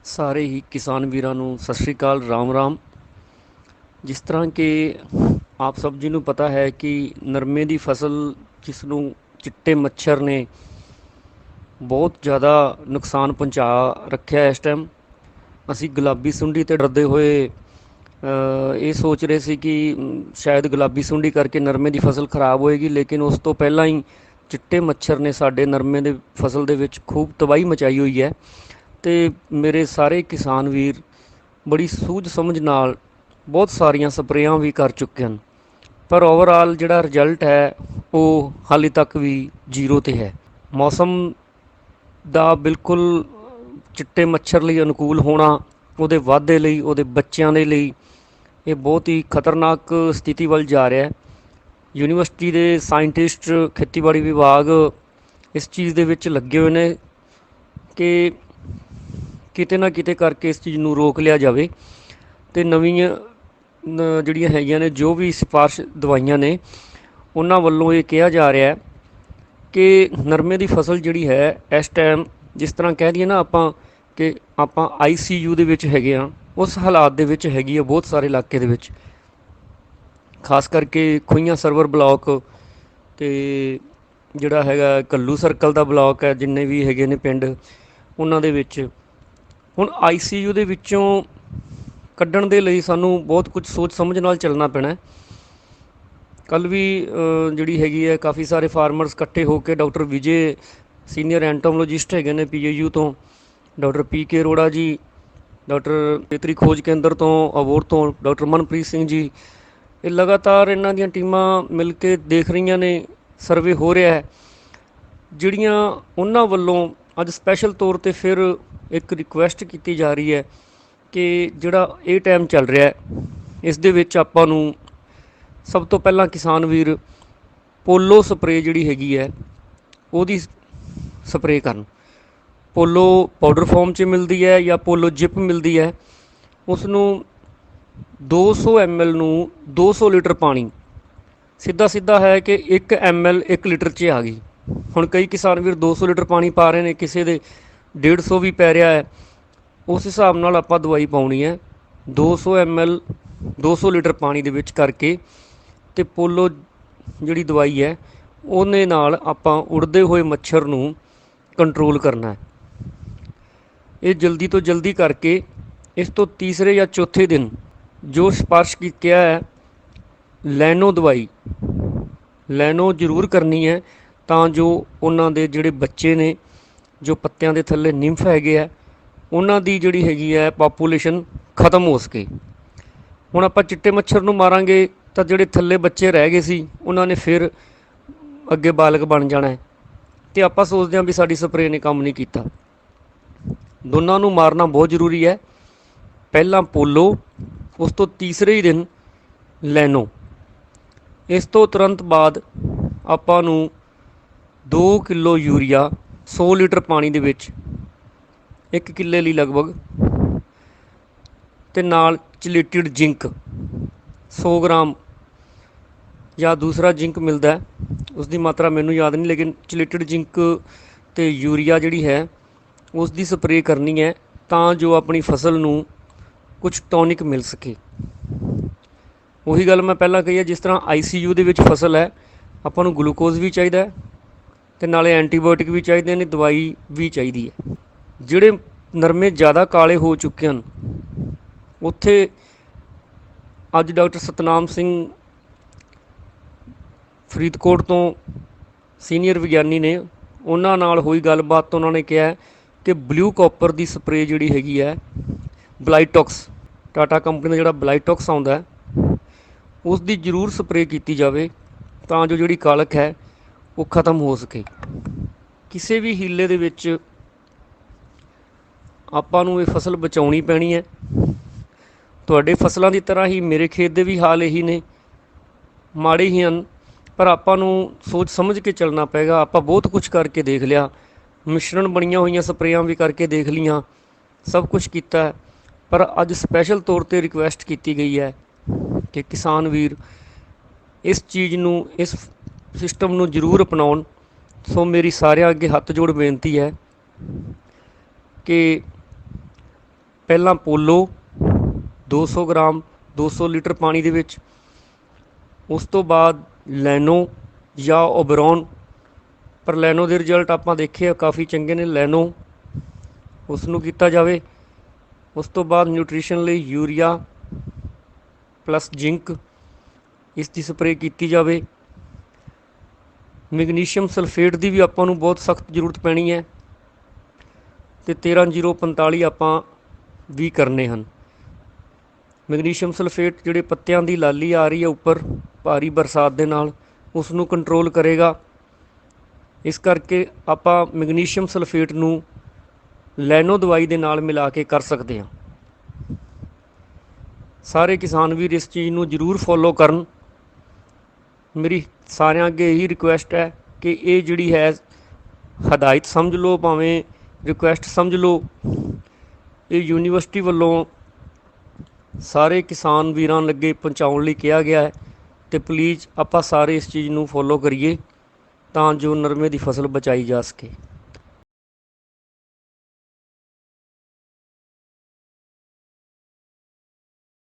ਸਾਰੇ ਹੀ ਕਿਸਾਨ ਵੀਰਾਂ ਨੂੰ ਸਤਿ ਸ਼੍ਰੀ ਅਕਾਲ, ਰਾਮ ਰਾਮ। ਜਿਸ ਤਰ੍ਹਾਂ ਕਿ ਆਪ ਸਭ ਜੀ ਨੂੰ ਪਤਾ ਹੈ ਕਿ ਨਰਮੇ ਦੀ ਫਸਲ ਜਿਸ ਨੂੰ ਚਿੱਟੇ ਮੱਛਰ ਨੇ ਬਹੁਤ ਜ਼ਿਆਦਾ ਨੁਕਸਾਨ ਪਹੁੰਚਾ ਰੱਖਿਆ ਇਸ ਟਾਈਮ। ਅਸੀਂ ਗੁਲਾਬੀ ਸੁੰਡੀ ਤੋਂ ਡਰਦੇ ਹੋਏ ਇਹ ਸੋਚ ਰਹੇ ਸੀ ਕਿ ਸ਼ਾਇਦ ਗੁਲਾਬੀ ਸੁੰਡੀ ਕਰਕੇ ਨਰਮੇ ਦੀ ਫਸਲ ਖਰਾਬ ਹੋਏਗੀ, ਲੇਕਿਨ ਉਸ ਤੋਂ ਪਹਿਲਾਂ ਹੀ ਚਿੱਟੇ ਮੱਛਰ ਨੇ ਸਾਡੇ ਨਰਮੇ ਦੇ ਫਸਲ ਦੇ ਵਿੱਚ ਖੂਬ ਤਬਾਹੀ ਮਚਾਈ ਹੋਈ ਹੈ। ਅਤੇ ਮੇਰੇ ਸਾਰੇ ਕਿਸਾਨ ਵੀਰ ਬੜੀ ਸੂਝ ਸਮਝ ਨਾਲ ਬਹੁਤ ਸਾਰੀਆਂ ਸਪਰੇਆਂ ਵੀ ਕਰ ਚੁੱਕੇ ਹਨ, ਪਰ ਓਵਰਆਲ ਜਿਹੜਾ ਰਿਜ਼ਲਟ ਹੈ ਉਹ ਹਾਲੇ ਤੱਕ ਵੀ ਜ਼ੀਰੋ 'ਤੇ ਹੈ। ਮੌਸਮ ਦਾ ਬਿਲਕੁਲ ਚਿੱਟੇ ਮੱਛਰ ਲਈ ਅਨੁਕੂਲ ਹੋਣਾ, ਉਹਦੇ ਵਾਧੇ ਲਈ, ਉਹਦੇ ਬੱਚਿਆਂ ਦੇ ਲਈ ਇਹ ਬਹੁਤ ਹੀ ਖਤਰਨਾਕ ਸਥਿਤੀ ਵੱਲ ਜਾ ਰਿਹਾ ਹੈ। ਯੂਨੀਵਰਸਿਟੀ ਦੇ ਸਾਇੰਟਿਸਟ, ਖੇਤੀਬਾੜੀ ਵਿਭਾਗ ਇਸ ਚੀਜ਼ ਦੇ ਵਿੱਚ ਲੱਗੇ ਹੋਏ ਨੇ ਕਿ ਕਿਤੇ ਨਾ ਕਿਤੇ ਕਰਕੇ ਇਸ ਚੀਜ਼ ਨੂੰ ਰੋਕ ਲਿਆ ਜਾਵੇ ਅਤੇ ਨਵੀਆਂ ਜਿਹੜੀਆਂ ਹੈਗੀਆਂ ਨੇ ਜੋ ਵੀ ਸਿਫਾਰਸ਼ ਦਵਾਈਆਂ ਨੇ ਉਹਨਾਂ ਵੱਲੋਂ ਇਹ ਕਿਹਾ ਜਾ ਰਿਹਾ ਕਿ ਨਰਮੇ ਦੀ ਫਸਲ ਜਿਹੜੀ ਹੈ ਇਸ ਟਾਈਮ ਜਿਸ ਤਰ੍ਹਾਂ ਕਹਿ ਦਈਏ ਨਾ ਆਪਾਂ ਕਿ ਆਪਾਂ ICU ਦੇ ਵਿੱਚ ਹੈਗੇ ਹਾਂ, ਉਸ ਹਾਲਾਤ ਦੇ ਵਿੱਚ ਹੈਗੀ ਆ ਬਹੁਤ ਸਾਰੇ ਇਲਾਕੇ ਦੇ ਵਿੱਚ, ਖਾਸ ਕਰਕੇ ਖੂਹੀਆਂ ਸਰਵਰ ਬਲਾਕ ਅਤੇ ਜਿਹੜਾ ਹੈਗਾ ਕੱਲੂ ਸਰਕਲ ਦਾ ਬਲਾਕ ਹੈ, ਜਿੰਨੇ ਵੀ ਹੈਗੇ ਨੇ ਪਿੰਡ ਉਹਨਾਂ ਦੇ ਵਿੱਚ ਹੁਣ ICU ਦੇ ਵਿੱਚੋਂ ਕੱਢਣ ਦੇ ਲਈ ਸਾਨੂੰ ਬਹੁਤ ਕੁਝ ਸੋਚ ਸਮਝ ਨਾਲ ਚੱਲਣਾ ਪੈਣਾ। ਕੱਲ੍ਹ ਵੀ ਜਿਹੜੀ ਹੈਗੀ ਹੈ ਕਾਫੀ ਸਾਰੇ ਫਾਰਮਰਸ ਇਕੱਠੇ ਹੋ ਕੇ ਡਾਕਟਰ ਵਿਜੇ ਸੀਨੀਅਰ ਐਂਟੋਮੋਲੋਜਿਸਟ ਹੈਗੇ ਨੇ PAU ਤੋਂ, doctor PK Arora ji, doctor ਖੇਤਰੀ ਖੋਜ ਕੇਂਦਰ ਤੋਂ ਅਬੋਹਰ ਤੋਂ ਡਾਕਟਰ ਮਨਪ੍ਰੀਤ ਸਿੰਘ ਜੀ, ਇਹ ਲਗਾਤਾਰ ਇਹਨਾਂ ਦੀਆਂ ਟੀਮਾਂ ਮਿਲ ਕੇ ਦੇਖ ਰਹੀਆਂ ਨੇ, ਸਰਵੇ ਹੋ ਰਿਹਾ ਹੈ। ਜਿਹੜੀਆਂ ਉਹਨਾਂ ਵੱਲੋਂ ਅੱਜ ਸਪੈਸ਼ਲ ਤੌਰ 'ਤੇ ਫਿਰ ਇੱਕ ਰਿਕੁਐਸਟ ਕੀਤੀ ਜਾ ਰਹੀ ਹੈ ਕਿ ਜਿਹੜਾ ਇਹ ਟਾਈਮ ਚੱਲ ਰਿਹਾ ਹੈ ਇਸ ਦੇ ਵਿੱਚ ਆਪਾਂ ਨੂੰ ਸਭ ਤੋਂ ਪਹਿਲਾਂ ਕਿਸਾਨ ਵੀਰ ਪੋਲੋ ਸਪਰੇਅ ਜਿਹੜੀ ਹੈਗੀ ਹੈ ਉਹਦੀ ਸਪਰੇਅ ਕਰਨ। ਪੋਲੋ ਪਾਊਡਰ ਫਾਰਮ 'ਚ ਮਿਲਦੀ ਹੈ ਜਾਂ ਪੋਲੋ ਜਿਪ ਮਿਲਦੀ ਹੈ, ਉਸ ਨੂੰ 200 ml ਨੂੰ 200 ਲੀਟਰ ਪਾਣੀ, ਸਿੱਧਾ ਸਿੱਧਾ ਹੈ ਕਿ 1 ml 1 ਲੀਟਰ 'ਚ ਆ ਗਈ। ਹੁਣ ਕਈ ਕਿਸਾਨ ਵੀਰ 200 ਲੀਟਰ ਪਾਣੀ ਪਾ ਰਹੇ ਨੇ, ਕਿਸੇ ਦੇ 150 ਵੀ ਪੈ ਰਿਹਾ ਹੈ। ਉਸ ਹਿਸਾਬ ਨਾਲ ਆਪਾਂ ਦਵਾਈ ਪਾਉਣੀ ਹੈ 200 ml 200 ਲੀਟਰ ਪਾਣੀ ਦੇ ਵਿੱਚ ਕਰਕੇ, ਅਤੇ ਪੋਲੋ ਜਿਹੜੀ ਦਵਾਈ ਹੈ ਉਹਦੇ ਨਾਲ ਆਪਾਂ ਉੜਦੇ ਹੋਏ ਮੱਛਰ ਨੂੰ ਕੰਟਰੋਲ ਕਰਨਾ ਹੈ। ਇਹ ਜਲਦੀ ਤੋਂ ਜਲਦੀ ਕਰਕੇ ਇਸ ਤੋਂ ਤੀਸਰੇ ਜਾਂ ਚੌਥੇ ਦਿਨ ਜੋ ਸਿਫਾਰਿਸ਼ ਕਿਹਾ ਹੈ ਲੈਨੋ ਦਵਾਈ, ਲੈਨੋ ਜ਼ਰੂਰ ਕਰਨੀ ਹੈ ਤਾਂ ਜੋ ਉਹਨਾਂ ਦੇ ਜਿਹੜੇ ਬੱਚੇ ਨੇ ਜੋ ਪੱਤਿਆਂ ਦੇ ਥੱਲੇ ਨਿੰਫ ਹੈਗੇ ਆ ਉਹਨਾਂ ਦੀ ਜਿਹੜੀ ਹੈਗੀ ਹੈ ਪਾਪੂਲੇਸ਼ਨ ਖ਼ਤਮ ਹੋ ਸਕੇ। ਹੁਣ ਆਪਾਂ ਚਿੱਟੇ ਮੱਛਰ ਨੂੰ ਮਾਰਾਂਗੇ ਤਾਂ ਜਿਹੜੇ ਥੱਲੇ ਬੱਚੇ ਰਹਿ ਗਏ ਸੀ ਉਹਨਾਂ ਨੇ ਫਿਰ ਅੱਗੇ ਬਾਲਗ ਬਣ ਜਾਣਾ ਹੈ, ਅਤੇ ਆਪਾਂ ਸੋਚਦੇ ਹਾਂ ਵੀ ਸਾਡੀ ਸਪਰੇਅ ਨੇ ਕੰਮ ਨਹੀਂ ਕੀਤਾ। ਦੋਨਾਂ ਨੂੰ ਮਾਰਨਾ ਬਹੁਤ ਜ਼ਰੂਰੀ ਹੈ। ਪਹਿਲਾਂ ਪੋਲੋ, ਉਸ ਤੋਂ ਤੀਸਰੇ ਹੀ ਦਿਨ ਲੈਨੋ। ਇਸ ਤੋਂ ਤੁਰੰਤ ਬਾਅਦ ਆਪਾਂ ਨੂੰ 2 ਕਿਲੋ ਯੂਰੀਆ 100 ਲੀਟਰ ਪਾਣੀ ਦੇ ਵਿੱਚ 1 ਕਿੱਲੇ ਲਈ ਲਗਭਗ, ਅਤੇ ਨਾਲ ਚਿਲੇਟਿਡ ਜਿੰਕ 100 ਗ੍ਰਾਮ ਜਾਂ ਦੂਸਰਾ ਜਿੰਕ ਮਿਲਦਾ, ਉਸ ਦੀ ਮਾਤਰਾ ਮੈਨੂੰ ਯਾਦ ਨਹੀਂ, ਲੇਕਿਨ ਚਿਲੇਟਿਡ ਜਿੰਕ ਅਤੇ ਯੂਰੀਆ ਜਿਹੜੀ ਹੈ ਉਸ ਦੀ ਸਪਰੇਅ ਕਰਨੀ ਹੈ ਤਾਂ ਜੋ ਆਪਣੀ ਫਸਲ ਨੂੰ ਕੁਛ ਟੋਨਿਕ ਮਿਲ ਸਕੇ। ਉਹੀ ਗੱਲ ਮੈਂ ਪਹਿਲਾਂ ਕਹੀ ਹੈ, ਜਿਸ ਤਰ੍ਹਾਂ ICU ਦੇ ਵਿੱਚ ਫਸਲ ਹੈ, ਆਪਾਂ ਨੂੰ ਗਲੂਕੋਜ਼ ਵੀ ਚਾਹੀਦਾ ਅਤੇ ਨਾਲੇ ਐਂਟੀਬਾਇਓਟਿਕ ਵੀ ਚਾਹੀਦੇ ਨੇ, ਦਵਾਈ ਵੀ ਚਾਹੀਦੀ ਹੈ। ਜਿਹੜੇ ਨਰਮੇ ਜ਼ਿਆਦਾ ਕਾਲੇ ਹੋ ਚੁੱਕੇ ਹਨ ਉੱਥੇ ਅੱਜ ਡਾਕਟਰ ਸਤਨਾਮ ਸਿੰਘ ਫਰੀਦਕੋਟ ਤੋਂ ਸੀਨੀਅਰ ਵਿਗਿਆਨੀ ਨੇ, ਉਹਨਾਂ ਨਾਲ ਹੋਈ ਗੱਲਬਾਤ ਤੋਂ ਉਹਨਾਂ ਨੇ ਕਿਹਾ ਕਿ ਬਲੂ ਕਾਪਰ ਦੀ ਸਪਰੇਅ ਜਿਹੜੀ ਹੈਗੀ ਹੈ ਬਲਾਈਟੌਕਸ, ਟਾਟਾ ਕੰਪਨੀ ਦਾ ਜਿਹੜਾ ਬਲਾਈਟੌਕਸ ਆਉਂਦਾ ਹੈ ਉਸ ਦੀ ਜ਼ਰੂਰ ਸਪਰੇਅ ਕੀਤੀ ਜਾਵੇ ਤਾਂ ਜੋ ਜਿਹੜੀ ਕਾਲਖ ਹੈ ਉਹ ਖ਼ਤਮ ਹੋ ਸਕੇ। ਕਿਸੇ ਵੀ ਹੀਲੇ ਦੇ ਵਿੱਚ ਆਪਾਂ ਨੂੰ ਇਹ ਫਸਲ ਬਚਾਉਣੀ ਪੈਣੀ ਹੈ। ਤੁਹਾਡੇ ਫਸਲਾਂ ਦੀ ਤਰ੍ਹਾਂ ਹੀ ਮੇਰੇ ਖੇਤ ਦੇ ਵੀ ਹਾਲ ਇਹੀ ਨੇ, ਮਾੜੇ ਹੀ ਹਨ, ਪਰ ਆਪਾਂ ਨੂੰ ਸੋਚ ਸਮਝ ਕੇ ਚੱਲਣਾ ਪਏਗਾ। ਆਪਾਂ ਬਹੁਤ ਕੁਛ ਕਰਕੇ ਦੇਖ ਲਿਆ, ਮਿਸ਼ਰਣ ਬਣੀਆਂ ਹੋਈਆਂ ਸਪਰੇਆਂ ਵੀ ਕਰਕੇ ਦੇਖ ਲਈਆਂ, ਸਭ ਕੁਛ ਕੀਤਾ, ਪਰ ਅੱਜ ਸਪੈਸ਼ਲ ਤੌਰ 'ਤੇ ਰਿਕੁਐਸਟ ਕੀਤੀ ਗਈ ਹੈ ਕਿ ਕਿਸਾਨ ਵੀਰ ਇਸ ਚੀਜ਼ ਨੂੰ, ਇਸ ਸਿਸਟਮ ਨੂੰ ਜ਼ਰੂਰ ਅਪਣਾਉਣ। ਸੋ ਮੇਰੀ ਸਾਰਿਆਂ ਅੱਗੇ ਹੱਥ ਜੋੜ ਬੇਨਤੀ ਹੈ ਕਿ ਪਹਿਲਾਂ ਪੋਲੋ 200 ਗ੍ਰਾਮ 200 ਲੀਟਰ ਪਾਣੀ ਦੇ ਵਿੱਚ, ਉਸ ਤੋਂ ਬਾਅਦ ਲੈਨੋ ਜਾਂ ਓਬਰੋਨ, ਪਰ ਲੈਨੋ ਦੇ ਰਿਜ਼ਲਟ ਆਪਾਂ ਦੇਖੇ ਕਾਫੀ ਚੰਗੇ ਨੇ, ਲੈਨੋ ਉਸ ਨੂੰ ਕੀਤਾ ਜਾਵੇ। ਉਸ ਤੋਂ ਬਾਅਦ ਨਿਊਟ੍ਰੀਸ਼ਨ ਲਈ ਯੂਰੀਆ ਪਲੱਸ ਜ਼ਿੰਕ, ਇਸ ਦੀ ਸਪਰੇਅ ਕੀਤੀ ਜਾਵੇ। ਮੈਗਨੀਸ਼ੀਅਮ ਸਲਫੇਟ ਦੀ ਵੀ ਆਪਾਂ ਨੂੰ ਬਹੁਤ ਸਖਤ ਜ਼ਰੂਰਤ ਪੈਣੀ ਹੈ, ਅਤੇ 13-0-45 ਆਪਾਂ ਵੀ ਕਰਨੇ ਹਨ। ਮੈਗਨੀਸ਼ੀਅਮ ਸਲਫੇਟ ਜਿਹੜੇ ਪੱਤਿਆਂ ਦੀ ਲਾਲੀ ਆ ਰਹੀ ਹੈ ਉੱਪਰ ਭਾਰੀ ਬਰਸਾਤ ਦੇ ਨਾਲ, ਉਸ ਨੂੰ ਕੰਟਰੋਲ ਕਰੇਗਾ। ਇਸ ਕਰਕੇ ਆਪਾਂ ਮੈਗਨੀਸ਼ੀਅਮ ਸਲਫੇਟ ਨੂੰ ਲੈਨੋ ਦਵਾਈ ਦੇ ਨਾਲ ਮਿਲਾ ਕੇ ਕਰ ਸਕਦੇ ਹਾਂ। ਸਾਰੇ ਕਿਸਾਨ ਵੀਰ ਇਸ ਚੀਜ਼ ਨੂੰ ਜ਼ਰੂਰ ਫੋਲੋ ਕਰਨ। ਮੇਰੀ ਸਾਰਿਆਂ ਅੱਗੇ ਇਹੀ ਰਿਕੁਐਸਟ ਹੈ ਕਿ ਇਹ ਜਿਹੜੀ ਹੈ ਹਦਾਇਤ ਸਮਝ ਲਓ, ਭਾਵੇਂ ਰਿਕੁਐਸਟ ਸਮਝ ਲਓ, ਇਹ ਯੂਨੀਵਰਸਿਟੀ ਵੱਲੋਂ ਸਾਰੇ ਕਿਸਾਨ ਵੀਰਾਂ ਲੱਗੇ ਪਹੁੰਚਾਉਣ ਲਈ ਕਿਹਾ ਗਿਆ ਹੈ, ਅਤੇ ਪਲੀਜ਼ ਆਪਾਂ ਸਾਰੇ ਇਸ ਚੀਜ਼ ਨੂੰ ਫੋਲੋ ਕਰੀਏ ਤਾਂ ਜੋ ਨਰਮੇ ਦੀ ਫਸਲ ਬਚਾਈ ਜਾ ਸਕੇ।